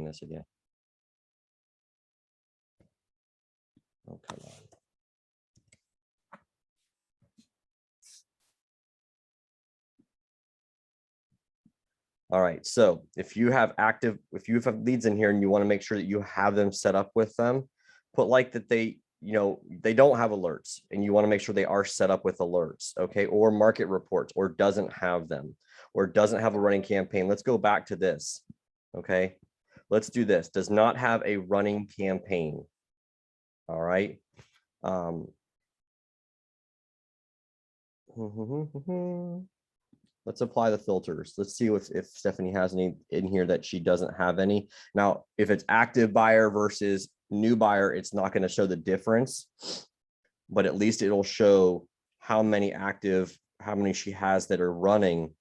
doing this again. Oh, come on. All right, so if you have leads in here and you want to make sure that you have them set up with them, put like that they don't have alerts and you want to make sure they are set up with alerts, okay, or market reports, or doesn't have them, or doesn't have a running campaign. Let's go back to this, okay? Let's do this. Does not have a running campaign. All right. Let's apply the filters. Let's see if Stephanie has any in here that she doesn't have any. Now, if it's active buyer versus new buyer, it's not going to show the difference, but at least it'll show how many she has that are running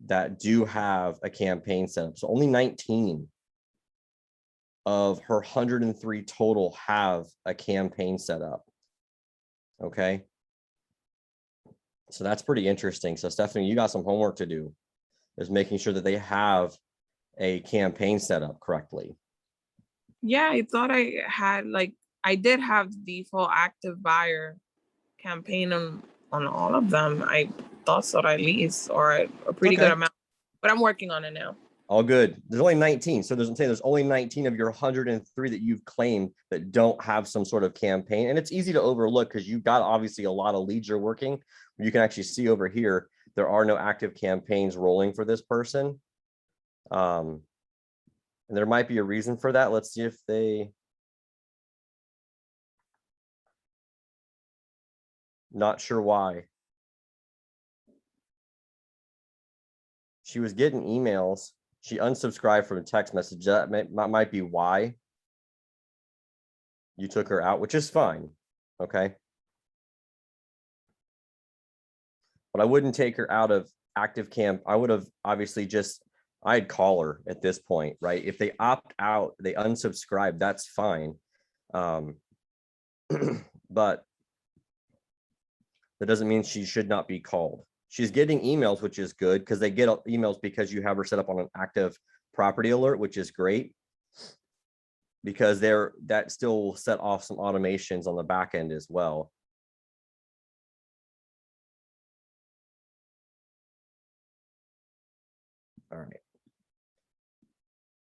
that do have a campaign set up. So only 19 of her 103 total have a campaign set up. Okay. So that's pretty interesting. So Stephanie, you got some homework to do, is making sure that they have a campaign set up correctly. Yeah, I thought I had, like, I did have the default active buyer campaign on all of them. I thought so, at least, or a pretty good amount, but I'm working on it now. All good. There's only 19. So there's only 19 of your 103 that you've claimed that don't have some sort of campaign. And it's easy to overlook because you've got obviously a lot of leads you're working. You can actually see over here, there are no active campaigns rolling for this person. And there might be a reason for that. Let's see if they, not sure why. She was getting emails. She unsubscribed from a text message. That might be why you took her out, which is fine. Okay. But I wouldn't take her out of active camp. I would have obviously I'd call her at this point, right? If they opt out, they unsubscribe, that's fine. But that doesn't mean she should not be called. She's getting emails, which is good because they get emails because you have her set up on an active property alert, which is great because that still will set off some automations on the back end as well. All right.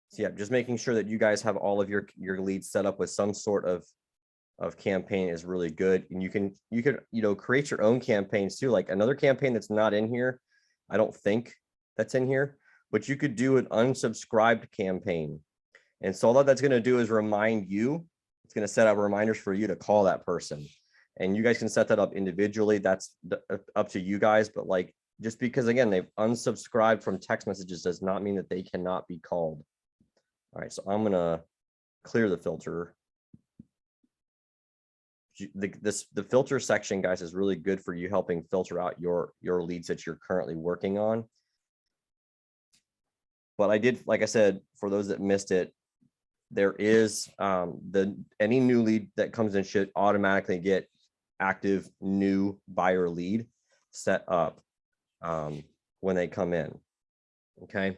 So yeah, just making sure that you guys have all of your leads set up with some sort of campaign is really good. And you could create your own campaigns too. Like another campaign that's not in here, I don't think that's in here, but you could do an unsubscribed campaign. And so all that's going to do is remind you. It's going to set up reminders for you to call that person. And you guys can set that up individually. That's up to you guys. But like, just because again, they've unsubscribed from text messages does not mean that they cannot be called. All right, so I'm going to clear the filter. The filter section, guys, is really good for you helping filter out your leads that you're currently working on. But I did, like I said, for those that missed it, there is any new lead that comes in should automatically get active new buyer lead set up when they come in. Okay.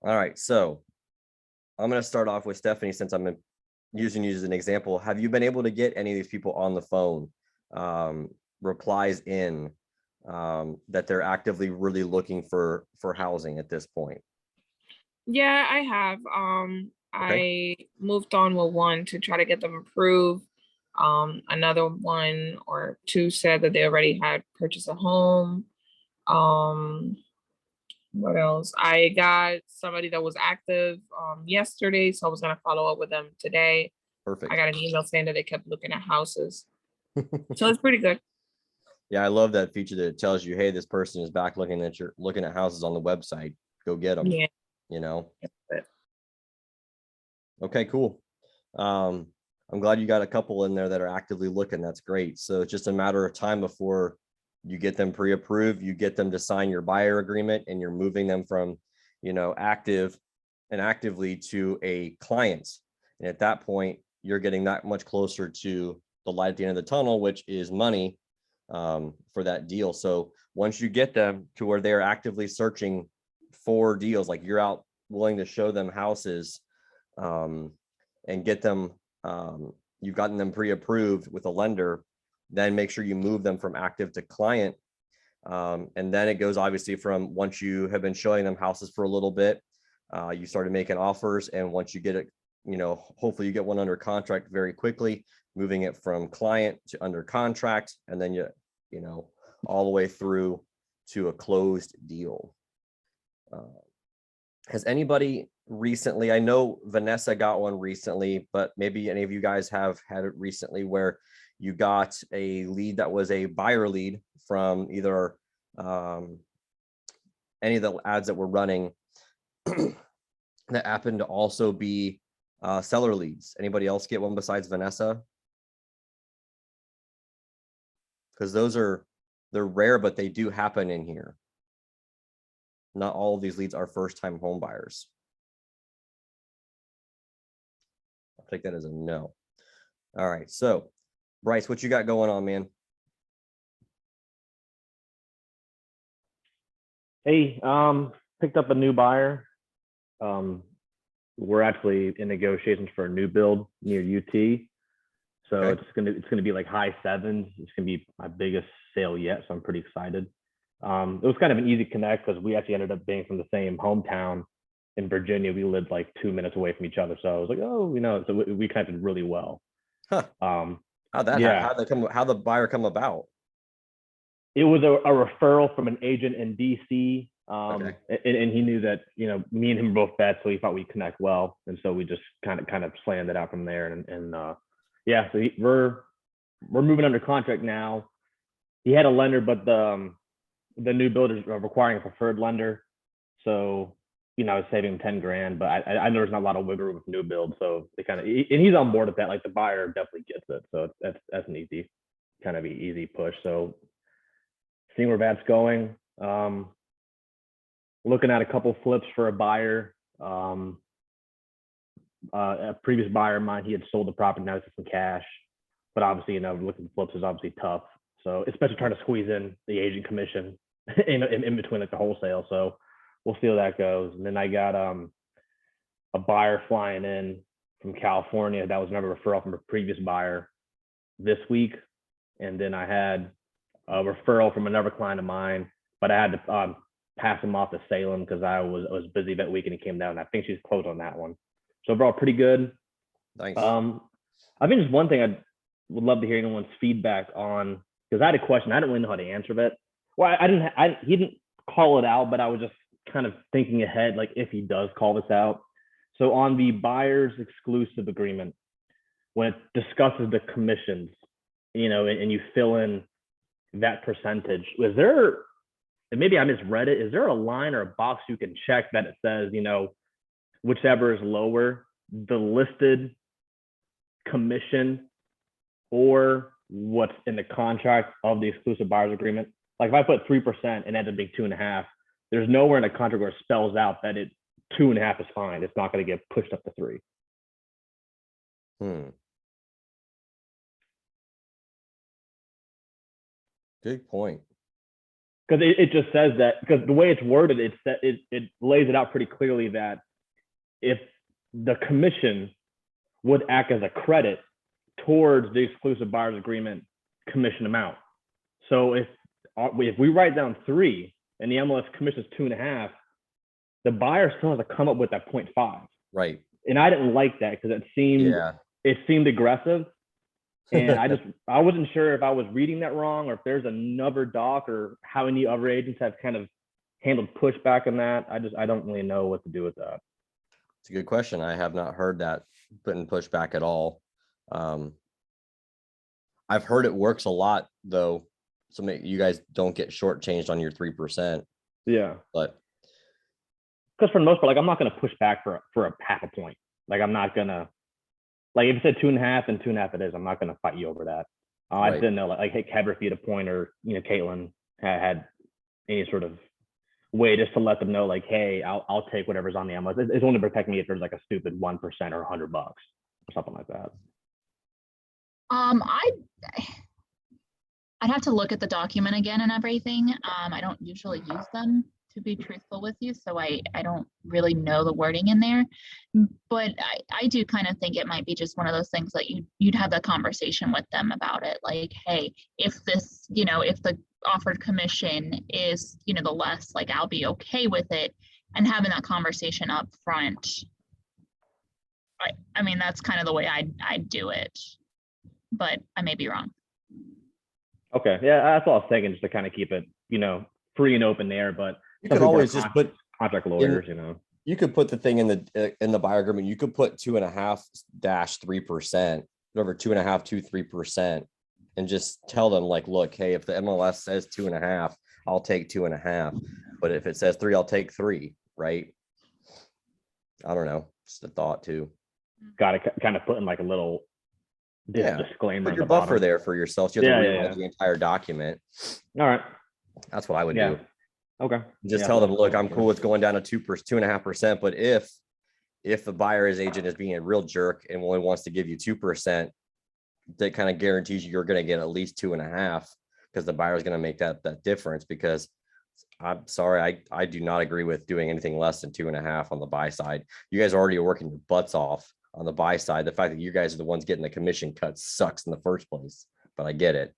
All right. So I'm going to start off with Stephanie, since I'm using you as an example. Have you been able to get any of these people on the phone, replies in, that they're actively really looking for housing at this point? Yeah, I have. Okay. I moved on with one to try to get them approved. Another one or two said that they already had purchased a home. What else? I got somebody that was active yesterday, so I was going to follow up with them today. Perfect. I got an email saying that they kept looking at houses. So it's pretty good. Yeah, I love that feature that it tells you, hey, this person is back looking at houses on the website. Go get them. Yeah. You know. Okay, cool. I'm glad you got a couple in there that are actively looking. That's great. So it's just a matter of time before you get them pre-approved, you get them to sign your buyer agreement, and you're moving them from, actively to a client. And at that point, you're getting that much closer to the light at the end of the tunnel, which is money for that deal. So once you get them to where they're actively searching for deals, like you're out willing to show them houses, and get them, you've gotten them pre-approved with a lender, then make sure you move them from active to client. And then it goes obviously from once you have been showing them houses for a little bit, you started making offers, and once you get it, hopefully you get one under contract very quickly, moving it from client to under contract, and then all the way through to a closed deal. Has anybody recently, I know Vanessa got one recently, but maybe any of you guys have had it recently where you got a lead that was a buyer lead from either any of the ads that were running that happened to also be seller leads. Anybody else get one besides Vanessa? Because they're rare, but they do happen in here. Not all of these leads are first-time home buyers. I'll take that as a no. All right, so Bryce, what you got going on, man? Hey, picked up a new buyer. We're actually in negotiations for a new build near UT. So Okay. it's gonna be like high sevens. It's gonna be my biggest sale yet, so I'm pretty excited. It was kind of an easy connect because we actually ended up being from the same hometown in Virginia. We lived like 2 minutes away from each other, so I was like, oh, so we connected really well. Huh. How'd the buyer come about? It was a referral from an agent in DC. Okay. And he knew that, me and him were both bets, so he thought we'd connect well. And so we just kind of slammed it out from there. And yeah, so we're moving under contract now. He had a lender, but the new builders are requiring a preferred lender. So, I was saving him 10 grand, but I know there's not a lot of wiggle room with new build. So they and he's on board with that. Like the buyer definitely gets it. So that's an easy push. So seeing where that's going. Looking at a couple flips for a buyer. A previous buyer of mine, he had sold the property, now it's some cash. But obviously, looking at flips is obviously tough. So especially trying to squeeze in the agent commission in between like the wholesale. So we'll see how that goes. And then I got a buyer flying in from California. That was another referral from a previous buyer this week. And then I had a referral from another client of mine, but I had to pass him off to Salem because I was busy that week and he came down. And I think she's closed on that one. So overall, pretty good. Nice. I think just one thing I would love to hear anyone's feedback on, because I had a question. I didn't really know how to answer that. Well, he didn't call it out, but I was just kind of thinking ahead, like if he does call this out. So on the buyer's exclusive agreement, when it discusses the commissions, and you fill in that percentage, was there, and maybe I misread it, is there a line or a box you can check that it says, whichever is lower, the listed commission or what's in the contract of the exclusive buyer's agreement? Like if I put 3% and ends up being 2.5, there's nowhere in the contract where it spells out that 2.5 is fine. It's not going to get pushed up to 3. Good point. Because it just says that, because the way it's worded, it lays it out pretty clearly that if the commission would act as a credit towards the exclusive buyer's agreement commission amount. So if we write down 3 and the MLS commission is 2.5, the buyer still has to come up with that 0.5. Right. And I didn't like that because it seemed aggressive. And I wasn't sure if I was reading that wrong or if there's another doc or how any other agents have kind of handled pushback on that. I don't really know what to do with that. It's a good question. I have not heard that putting pushback at all. I've heard it works a lot though. So you guys don't get shortchanged on your 3%. Yeah. But because for the most part, like I'm not going to push back for a half a point. Like I'm not going to, like if you said 2.5 and 2.5 it is, I'm not going to fight you over that. I just didn't know like hey, Heather feed a point or, Caitlin had any sort of way just to let them know like, hey, I'll take whatever's on the MLS. It's only protect me if there's like a stupid 1% or $100 or something like that. I'd have to look at the document again and everything. I don't usually use them. to be truthful with you, so I don't really know the wording in there. But I do kind of think it might be just one of those things that you'd have that conversation with them about it. Like, hey, if this, if the offered commission is, the less, like, I'll be okay with it, and having that conversation up front. I mean, that's kind of the way I'd do it, but I may be wrong. Okay, yeah, that's all I was thinking, just to kind of keep it, free and open there. But You some could people are always just put, contract lawyers, you could put the thing in the buyer agreement. You could put 2.5-3%, whatever, 2.5-3%, and just tell them, like, look, hey, if the MLS says 2.5, I'll take 2.5. But if it says 3, I'll take 3, right? I don't know. Just a thought too. Got to kind of put in like a little disclaimer. Put at your the buffer bottom. there for yourself. So you have to read Yeah. the entire document. All right. That's what I would Yeah. do. Okay. Just Yeah, tell them, that's look, cool. I'm cool with going down to 2.5%, but if the buyer's agent is being a real jerk and only wants to give you 2%, that kind of guarantees you're going to get at least 2.5, because the buyer is going to make that difference. Because I'm sorry, I do not agree with doing anything less than 2.5 on the buy side. You guys are already working your butts off on the buy side. The fact that you guys are the ones getting the commission cut sucks in the first place, but I get it.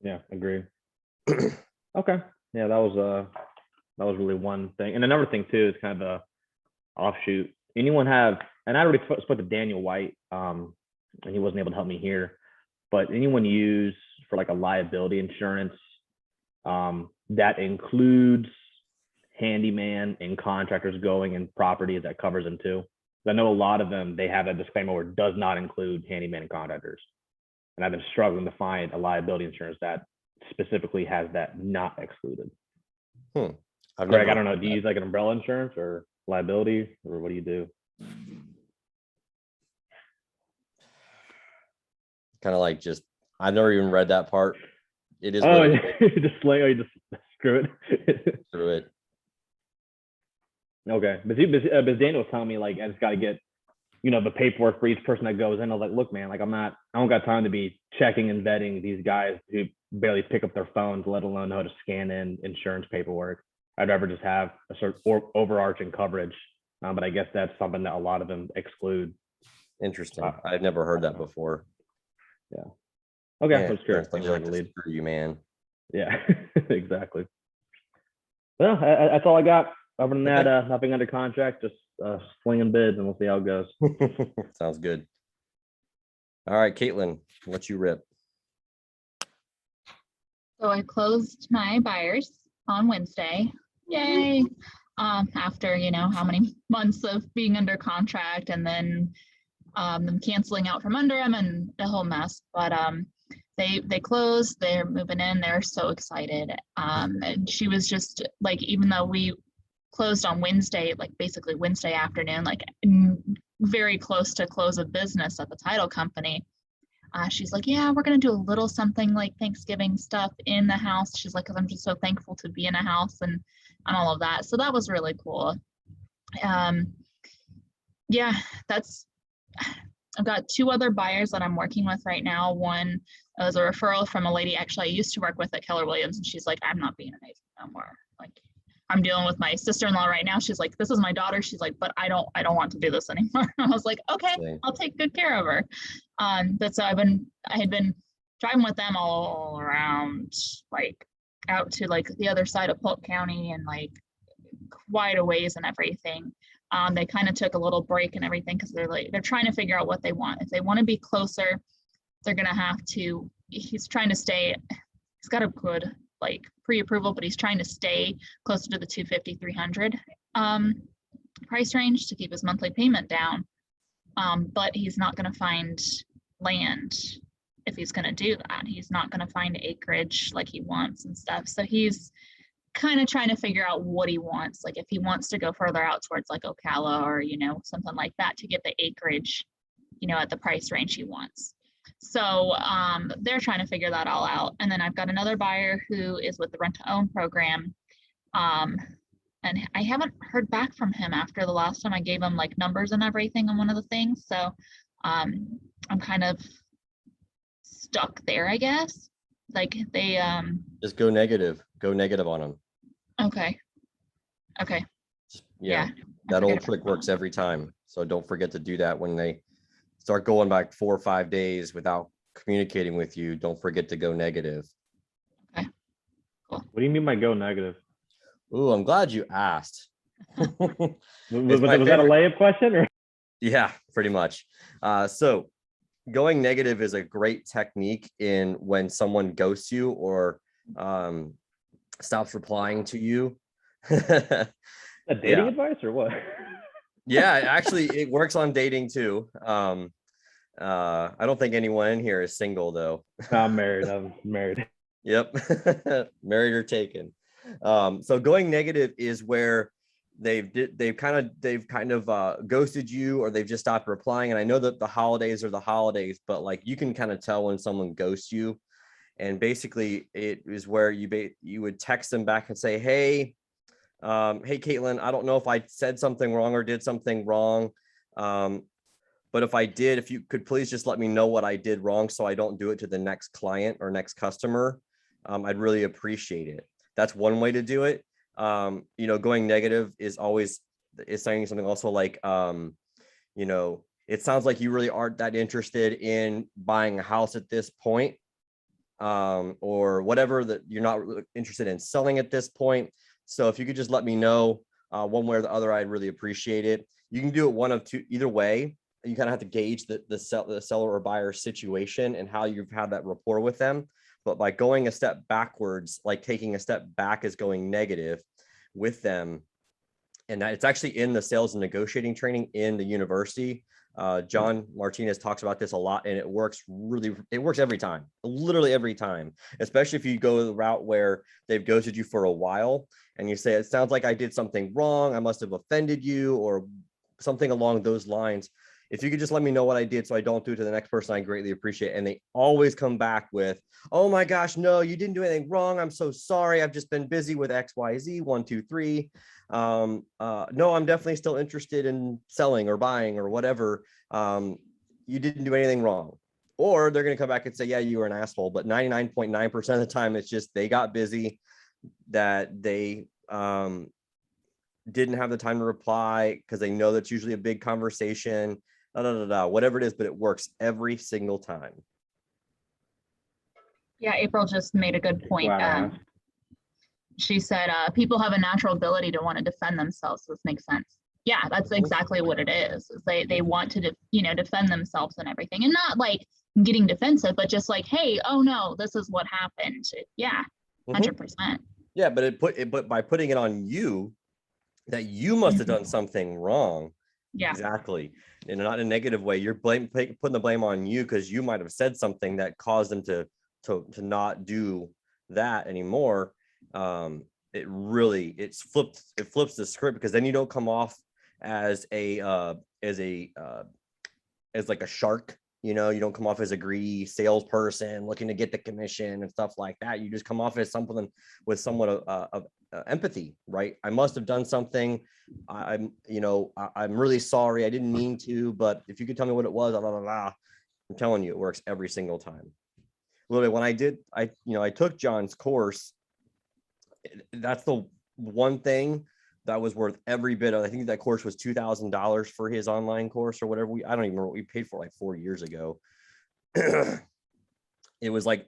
Yeah, agree. Okay. Yeah, that was really one thing. And another thing too is kind of a offshoot. Anyone have, and I already spoke to Daniel White, and he wasn't able to help me here, but anyone use for like a liability insurance that includes handyman and contractors going in properties that covers them too? I know a lot of them, they have a disclaimer where it does not include handyman and contractors. And I've been struggling to find a liability insurance that specifically has that not excluded. I've Greg, I don't know, do you use like an umbrella insurance or liability, or what do you do? Kind of like, just, I've never even read that part. It is Oh, what you it is. just screw it. Through it. Okay, but Daniel was telling me, like, I just got to get, the paperwork for each person that goes in. I was like, look, man, like, I don't got time to be checking and vetting these guys who barely pick up their phones, let alone know how to scan in insurance paperwork. I'd rather just have a sort of overarching coverage. But I guess that's something that a lot of them exclude. Interesting. I've never heard that before. Yeah. Okay, Yeah, that's curious. they like to screw you, man. Yeah, exactly. Well, that's all I got. Other than that, nothing under contract, just slinging bids, and we'll see how it goes. Sounds good. All right, Caitlin, what you rip? So I closed my buyers on Wednesday. Yay. After, how many months of being under contract, and then them canceling out from under them and the whole mess. But they closed, they're moving in, they're so excited. And she was just like, even though we closed on Wednesday, like basically Wednesday afternoon, like very close to close of business at the title company, she's like, yeah, we're going to do a little something like Thanksgiving stuff in the house. She's like, because I'm just so thankful to be in a house and all of that. So that was really cool. Yeah, I've got 2 other buyers that I'm working with right now. One was a referral from a lady actually I used to work with at Keller Williams, and she's like, I'm not being an agent no more. Like, I'm dealing with my sister-in-law right now. She's like, this is my daughter. She's like, but I don't want to do this anymore. I was like, okay, I'll take good care of her. But so I had been driving with them all around, like out to like the other side of Polk County and like quite a ways and everything. They kind of took a little break and everything because they're trying to figure out what they want. If they want to be closer, they're gonna have to. He's trying to stay. He's got a good like pre-approval, but he's trying to stay closer to the 250-300 price range to keep his monthly payment down. But he's not going to find land if he's going to do that. He's not going to find acreage like he wants and stuff. So he's kind of trying to figure out what he wants. Like if he wants to go further out towards like Ocala or, something like that to get the acreage, at the price range he wants. So they're trying to figure that all out. And then I've got another buyer who is with the rent to own program. And I haven't heard back from him after the last time I gave him like numbers and everything on one of the things. So I'm kind of stuck there, I guess. Like they just go negative on them. Okay. Okay. Yeah, Yeah. that forget old about trick that works one. every time. So don't forget to do that when they start going back 4 or 5 days without communicating with you. Don't forget to go negative. What do you mean by go negative? Ooh, I'm glad you asked. Was, It's my was that a favorite. layup question or? Yeah, pretty much. So going negative is a great technique in when someone ghosts you or stops replying to you. A dating Yeah. advice or what? Yeah, actually it works on dating too. I don't think anyone in here is single though. I'm married. I'm married. Yep. Married or taken. So going negative is where they've kind of ghosted you, or they've just stopped replying. And I know that the holidays are the holidays, but like you can kind of tell when someone ghosts you. And basically it is where you would text them back and say, hey, hey Caitlin, I don't know if I said something wrong or did something wrong. But if I did, if you could please just let me know what I did wrong so I don't do it to the next client or next customer, I'd really appreciate it. That's one way to do it. Going negative is saying something also like, it sounds like you really aren't that interested in buying a house at this point, or whatever, that you're not really interested in selling at this point. So if you could just let me know one way or the other, I'd really appreciate it. You can do it one of two, either way. You kind of have to gauge the seller or buyer situation and how you've had that rapport with them. But by going a step backwards, like taking a step back is going negative with them. And that it's actually in the sales and negotiating training in the university. John Martinez talks about this a lot, and it works every time, literally every time, especially if you go the route where they've ghosted you for a while and you say, it sounds like I did something wrong. I must have offended you or something along those lines. If you could just let me know what I did so I don't do it to the next person, I greatly appreciate it. And they always come back with, oh my gosh, no, you didn't do anything wrong. I'm so sorry. I've just been busy with XYZ, 1, 2, 3. No, I'm definitely still interested in selling or buying or whatever. You didn't do anything wrong. Or they're going to come back and say, yeah, you were an asshole. But 99.9% of the time, it's just they got busy, that they didn't have the time to reply because they know that's usually a big conversation, whatever it is, but it works every single time. Yeah, April just made a good point. Glad I asked. She said people have a natural ability to want to defend themselves. This makes sense. Yeah, that's exactly what it is. They want to defend themselves and everything, and not like getting defensive, but just like, hey, oh no, this is what happened. Yeah, 100%. Yeah, but by putting it on you, that you must have done something wrong. Yeah, exactly. And not in a negative way. You're putting the blame on you because you might have said something that caused them to not do that anymore. It flips the script, because then you don't come off as like a shark. You don't come off as a greedy salesperson looking to get the commission and stuff like that. You just come off as something with somewhat of empathy, right? I must have done something. I'm really sorry. I didn't mean to, but if you could tell me what it was, I'm telling you, it works every single time. Literally, when I took John's course, that's the one thing that was worth every bit of. I think that course was $2,000 for his online course or whatever. I don't even remember what we paid for like 4 years ago. It was like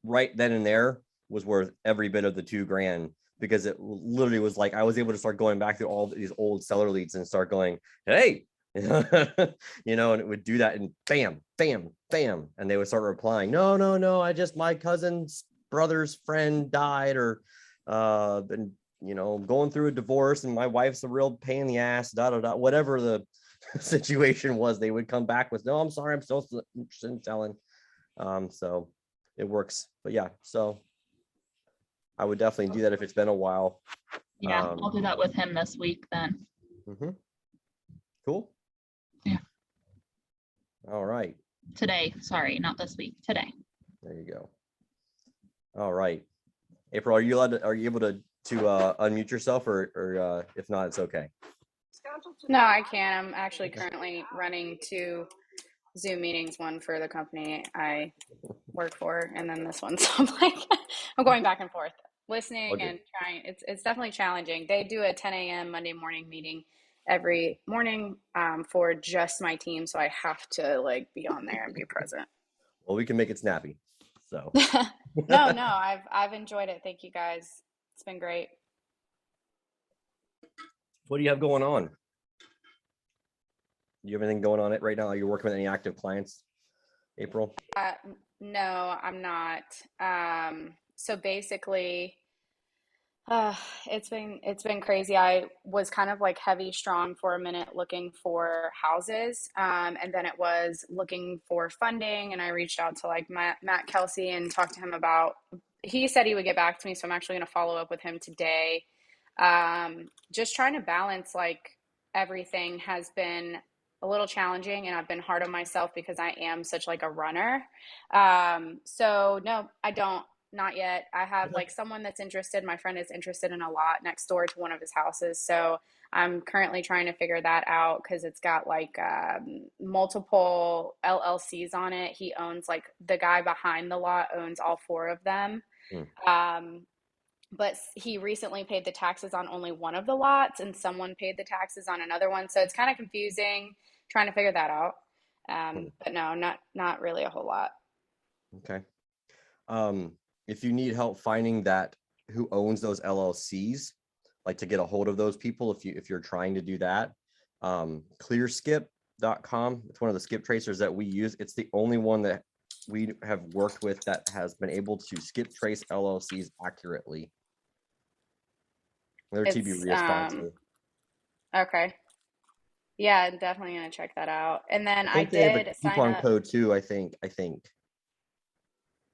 right then and there was worth every bit of the $2,000, because it literally was like I was able to start going back through all these old seller leads and start going, hey, and it would do that, and bam, bam, bam, and they would start replying, no, my cousin's brother's friend died, or been going through a divorce, and my wife's a real pain in the ass, whatever the situation was. They would come back with, no, I'm sorry, I'm still interested in selling. So it works. But yeah, so I would definitely do that if it's been a while. yeah, I'll do that with him this week then. Cool. Yeah. All right. Today, sorry, not this week. Today. There you go. All right. April, are you able to unmute yourself, or if not, it's okay. No, I can. I'm actually currently running 2 Zoom meetings, one for the company I work for, and then this one. So I'm going back and forth. listening Okay. and trying. It's definitely challenging. They do a 10 a.m. Monday morning meeting every morning for just my team, so I have to like be on there and be present. Well, we can make it snappy. So No, I've enjoyed it. Thank you guys. It's been great. what do you have going on? Do you have anything going on it right now? Are you working with any active clients, April? No, I'm not. So basically, it's been crazy. I was kind of like heavy strong for a minute looking for houses, and then it was looking for funding. And I reached out to like Matt Kelsey and talked to him about. He said he would get back to me, so I'm actually going to follow up with him today. Just trying to balance like everything has been a little challenging, and I've been hard on myself because I am such like a runner. So no, I don't. Not yet. I have like someone that's interested. My friend is interested in a lot next door to one of his houses. So I'm currently trying to figure that out because it's got like multiple LLCs on it. He owns like the guy behind the lot owns all four of them. Hmm. But he recently paid the taxes on only one of the lots and someone paid the taxes on another one. So it's kind of confusing trying to figure that out. But no, not really a whole lot. Okay. If you need help finding that who owns those LLCs, like to get a hold of those people, if you're trying to do that, clearskip.com. It's one of the skip tracers that we use. It's the only one that we have worked with that has been able to skip trace LLCs accurately. They're It's TBREA sponsor. okay. Yeah, I'm definitely gonna check that out. And then I I think they have a did sign coupon up. code too. I think.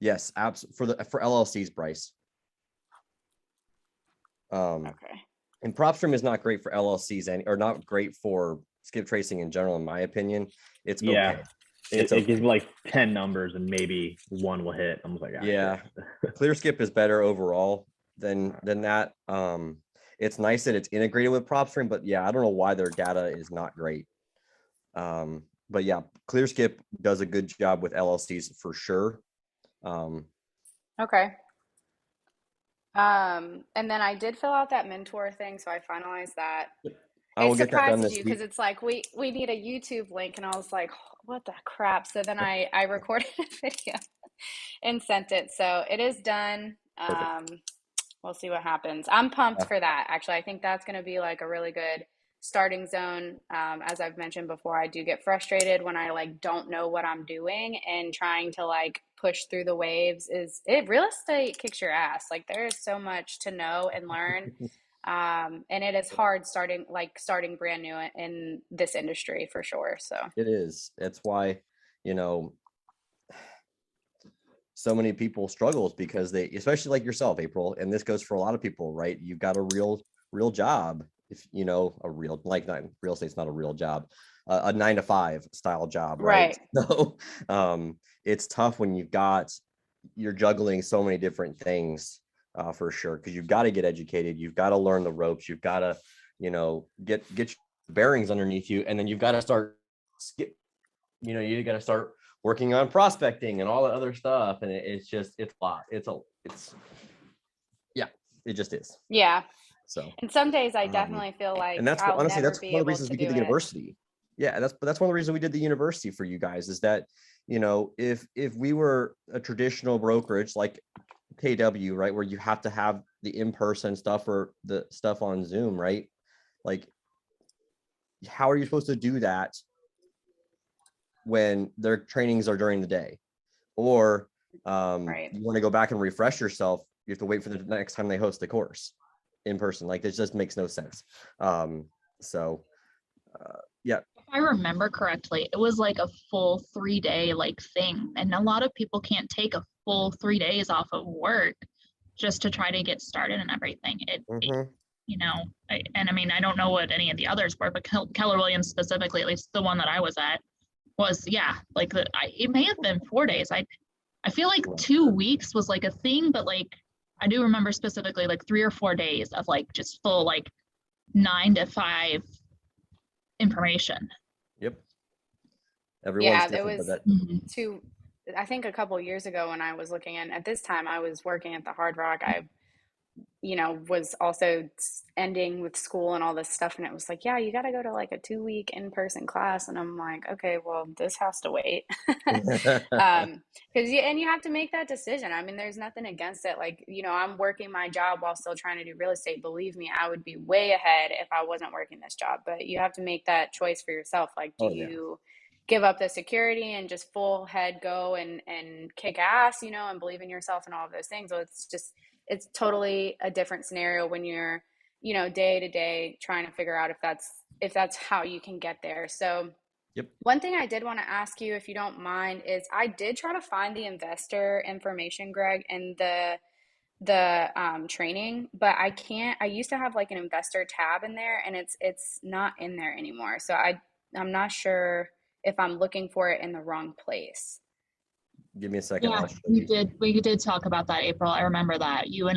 Yes, for LLCs, Bryce. Okay. And PropStream is not great for LLCs or not great for skip tracing in general, in my opinion. It's Yeah. okay. It okay. gives like 10 numbers and maybe one will hit. I'm like, yeah. ClearSkip is better overall than that. It's nice that it's integrated with PropStream, but yeah, I don't know why their data is not great. But yeah, ClearSkip does a good job with LLCs for sure. Okay. And then I did fill out that mentor thing, so I finalized that. I It will get that done surprises this you week. because it's like we need a YouTube link, and I was like, what the crap? So then I recorded a video and sent it. So it is done. We'll see what happens. I'm pumped for that. Actually, I think that's going to be like a really good starting zone. As I've mentioned before, I do get frustrated when I like don't know what I'm doing, and trying to like push through the waves real estate kicks your ass. Like there is so much to know and learn. And it is hard starting brand new in this industry for sure. So It is. That's why, you know, so many people struggles because they, especially like yourself, April, and this goes for a lot of people, right? You've got a real job. If you know, a real, like, not real estate's not a real job, a 9-to-5 style job, right? So it's tough when you're juggling so many different things, for sure, because you've got to get educated, you've got to learn the ropes, you've got to, get your bearings underneath you, and then you've got to start you got to start working on prospecting and all that other stuff, and it's a lot. Yeah, it just is. yeah. So, And some days I definitely feel like and that's I'll honestly, never that's be one of the able reasons to we did do the it. university. Yeah, that's one of the reasons we did the university for you guys, is that, if we were a traditional brokerage like KW, right, where you have to have the in-person stuff or the stuff on Zoom, right? Like, how are you supposed to do that when their trainings are during the day? Or Right. you want to go back and refresh yourself, you have to wait for the next time they host the course in person. Like, this just makes no sense. Yeah. If I remember correctly, it was like a full 3-day like thing. And a lot of people can't take a full 3 days off of work just to try to get started and everything. And I mean, I don't know what any of the others were, but Keller Williams specifically, at least the one that I was at, was, yeah, like it may have been 4 days. I feel like 2 weeks was like a thing, but like I do remember specifically like 3 or 4 days of like just full like 9 to 5 information. Yep. Everyone's Yeah, it different, was but that, I think a couple years ago when I was looking at this time I was working at the Hard Rock. I you know, was also ending with school and all this stuff. And it was like, yeah, you got to go to like a 2 week in-person class. And I'm like, okay, well, this has to wait. Because you have to make that decision. I mean, there's nothing against it. Like, you know, I'm working my job while still trying to do real estate. Believe me, I would be way ahead if I wasn't working this job. But you have to make that choice for yourself. Like, do Oh, yeah. you give up the security and just full head go and kick ass, you know, and believe in yourself and all of those things? Well, it's totally a different scenario when you're, you know, day to day trying to figure out if that's how you can get there. So Yep. one thing I did want to ask you, if you don't mind, is I did try to find the investor information, Greg, and the training, but I can't. I used to have like an investor tab in there, and it's not in there anymore. So I'm not sure if I'm looking for it in the wrong place. Give me a second. Yeah, I'll show you you. did. We did talk about that, April. I remember that. You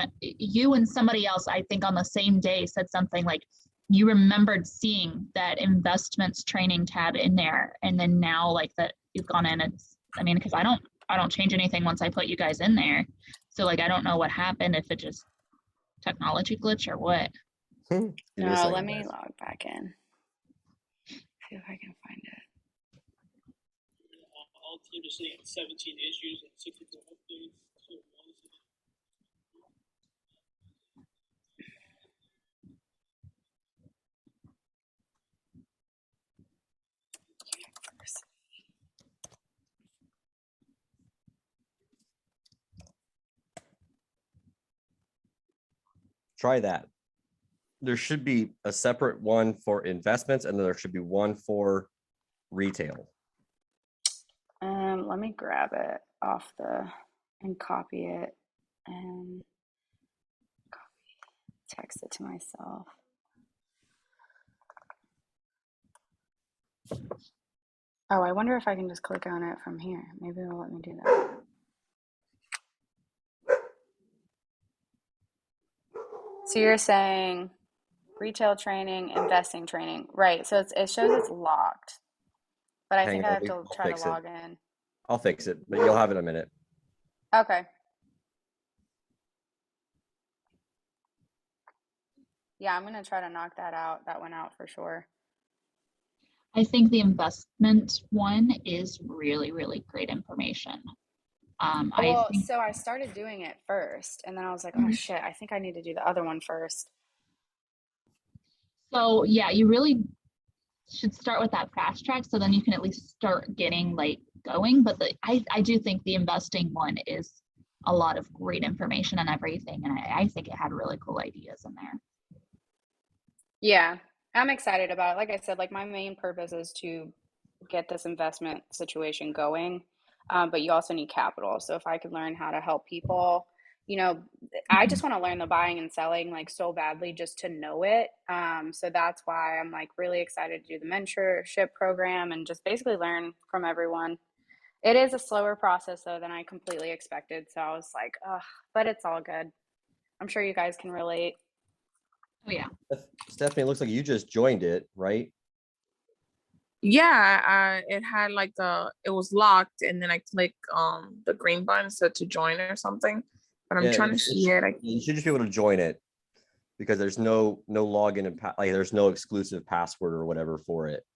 and somebody else, I think on the same day, said something like you remembered seeing that investments training tab in there, and then now like that you've gone in. It's, I mean, because I don't change anything once I put you guys in there. So like I don't know what happened, if it just technology glitch or what. Give me a No, second, let me guys. log back in. See if I can find it. All teams are sitting at 17 issues and 64 updates. So one is Try that. There should be a separate one for investments, and then there should be one for retail. Let me grab it off and copy it and text it to myself. Oh, I wonder if I can just click on it from here. Maybe it'll let me do that. So you're saying retail training, investing training, right? So it shows it's locked, but I Hang think I on, have to I'll try to fix it. log in. I'll fix it, but you'll have it in a minute. Okay. Yeah, I'm gonna try to knock that out. That one out for sure. I think the investment one is really, really great information. I Well, think so I started doing it first, and then I was like, oh shit, I think I need to do the other one first. so. Yeah, you really should start with that fast track, so then you can at least start getting like going. But I do think the investing one is a lot of great information and everything, and I think it had really cool ideas in there. Yeah, I'm excited about it. Like I said, like my main purpose is to get this investment situation going. But you also need capital. So if I could learn how to help people, you know, I just want to learn the buying and selling like so badly just to know it. So that's why I'm like really excited to do the mentorship program and just basically learn from everyone. It is a slower process though than I completely expected. So I was like, ugh, but it's all good. I'm sure you guys can relate. Oh yeah. Stephanie, it looks like you just joined it, right? Yeah, it had like it was locked, and then I click the green button so to join or something. But I'm Yeah, trying to see it. you should just be able to join it because there's no login and like there's no exclusive password or whatever for it.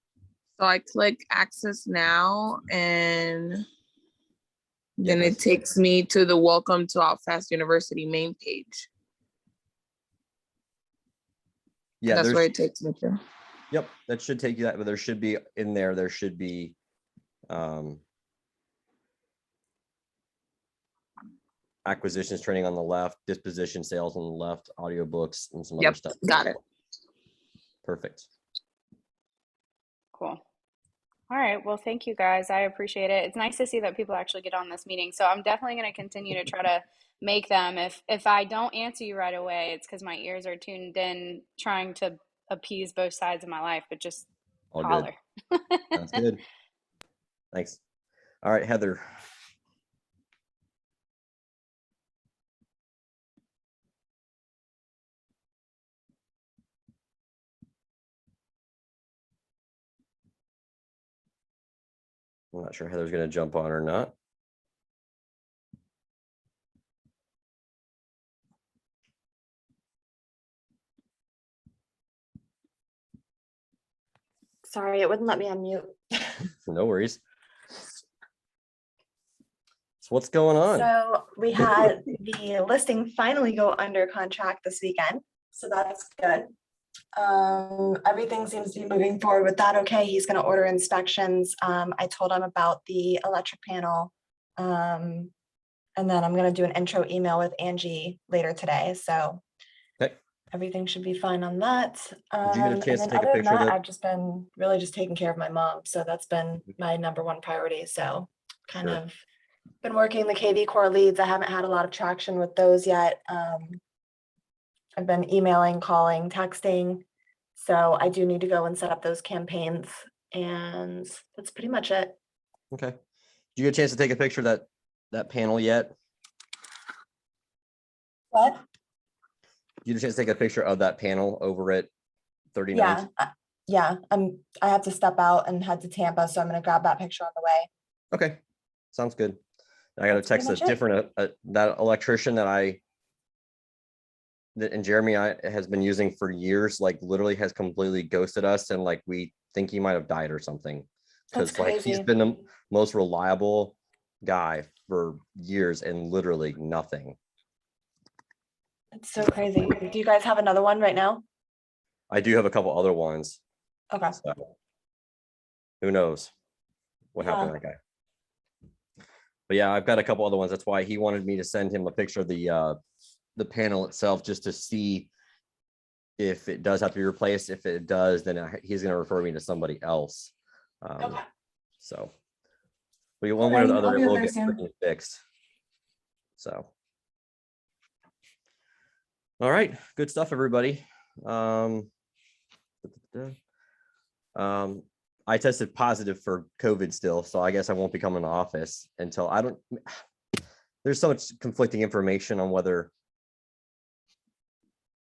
So I click access now, and Yeah, then it takes me to the Welcome to Outfast University main page. Yeah, That's where it takes me to. Yep, that should take you that, but there should be in there. There should be acquisitions training on the left, disposition sales on the left, audiobooks, and some other stuff. Got it. Perfect. Cool. All right. Well, thank you guys. I appreciate it. It's nice to see that people actually get on this meeting. So I'm definitely going to continue to try to make them. If I don't answer you right away, it's because my ears are tuned in, trying to appease both sides of my life. But just All holler. good. Sounds good. Thanks. All right, Heather. I'm not sure Heather's going to jump on or not. Sorry, it wouldn't let me unmute. No worries. So what's going on? So we had the listing finally go under contract this weekend, so that's good. Everything seems to be moving forward with that. Okay, he's gonna order inspections. I told him about the electric panel. And then I'm gonna do an intro email with Angie later today, so. Okay. Everything should be fine on that. Did you get a And chance to then take a other than picture of that, that? I've just been really just taking care of my mom, so that's been my number one priority, so kind Sure. of been working the KV core leads. I haven't had a lot of traction with those yet. I've been emailing, calling, texting, so I do need to go and set up those campaigns, and that's pretty much it. Okay. Did you get a chance to take a picture of that panel yet? What? Did you get a chance to take a picture of that panel over at 39th? Yeah, I have to step out and head to Tampa, so I'm gonna grab that picture on the way. Okay, sounds good. I got to That's pretty text a much it. different, that electrician that and Jeremy has been using for years, like literally has completely ghosted us, and like we think he might have died or something. That's Because like he's crazy. been the most reliable guy for years and literally nothing. It's so crazy. Do you guys have another one right now? I do have a couple other ones. Okay. So who knows what happened to that guy? But yeah, I've got a couple other ones. That's why he wanted me to send him a picture of the panel itself, just to see if it does have to be replaced. If it does, then he's going to refer me to somebody else. Okay. So we one way or the Alrighty, other, I'll it be will over get soon. freaking fixed. So all right, good stuff, everybody. I tested positive for COVID still, so I guess I won't be coming to office until there's so much conflicting information on whether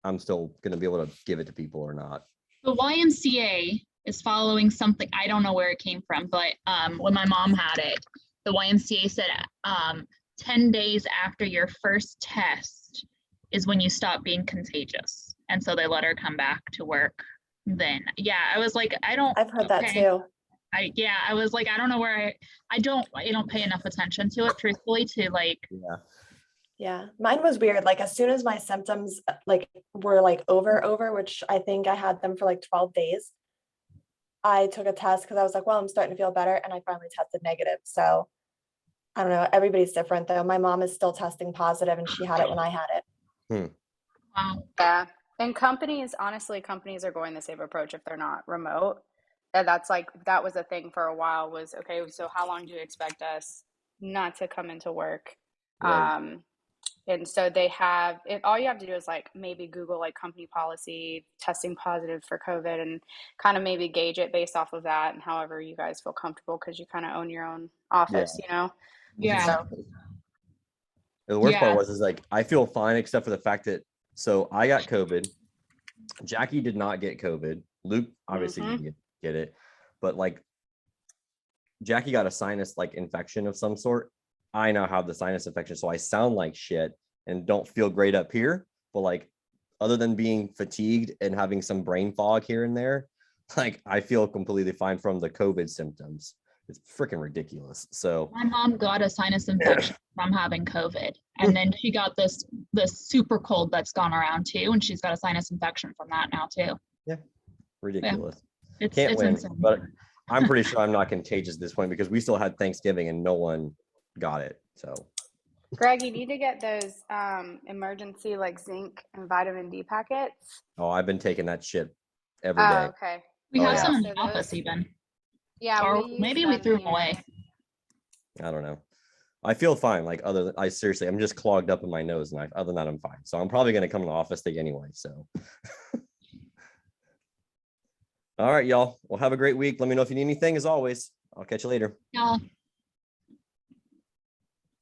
I'm still going to be able to give it to people or not. The YMCA is following something, I don't know where it came from, but when my mom had it, the YMCA said 10 days after your first test is when you stop being contagious. And so they let her come back to work then. Yeah, I was like, I've heard that okay. too. I was like, I don't know where I don't pay enough attention to it, truthfully, to like. Yeah. Yeah, mine was weird. Like as soon as my symptoms like were like over, which I think I had them for like 12 days, I took a test because I was like, well, I'm starting to feel better, and I finally tested negative. So I don't know. Everybody's different though. My mom is still testing positive, and she had it when I had it. Wow. Yeah. And honestly, companies are going the same approach if they're not remote. And that was a thing for a while was, okay, so how long do you expect us not to come into work? Right. And so they have it, all you have to do is like maybe Google like company policy testing positive for COVID and kind of maybe gauge it based off of that and however you guys feel comfortable because you kind of own your own office, you know? Yeah. So, The worst part Yeah. was like I feel fine except for the fact that I got COVID. Jackie did not get COVID. Luke obviously didn't get it, but like Jackie got a sinus like infection of some sort. I now have the sinus infection, so I sound like shit and don't feel great up here. But like, other than being fatigued and having some brain fog here and there, like I feel completely fine from the COVID symptoms. It's freaking ridiculous. So My mom got a sinus infection from having COVID, and then she got this super cold that's gone around too, and she's got a sinus infection from that now too. ridiculous. It's Can't win, insane. but I'm pretty sure I'm not contagious at this point because we still had Thanksgiving and no one got it. So Greg, you need to get those emergency like zinc and vitamin D packets. I've been taking that shit every day. Okay. We Oh, have yeah. some in So the office those- even. Yeah. Or we use maybe we them threw them here. away. I don't know. I feel fine. Like seriously, I'm just clogged up in my nose, and other than that, I'm fine. So I'm probably going to come to the office day anyway. So, all right, y'all. Well, have a great week. Let me know if you need anything. As always, I'll catch you later. Yeah.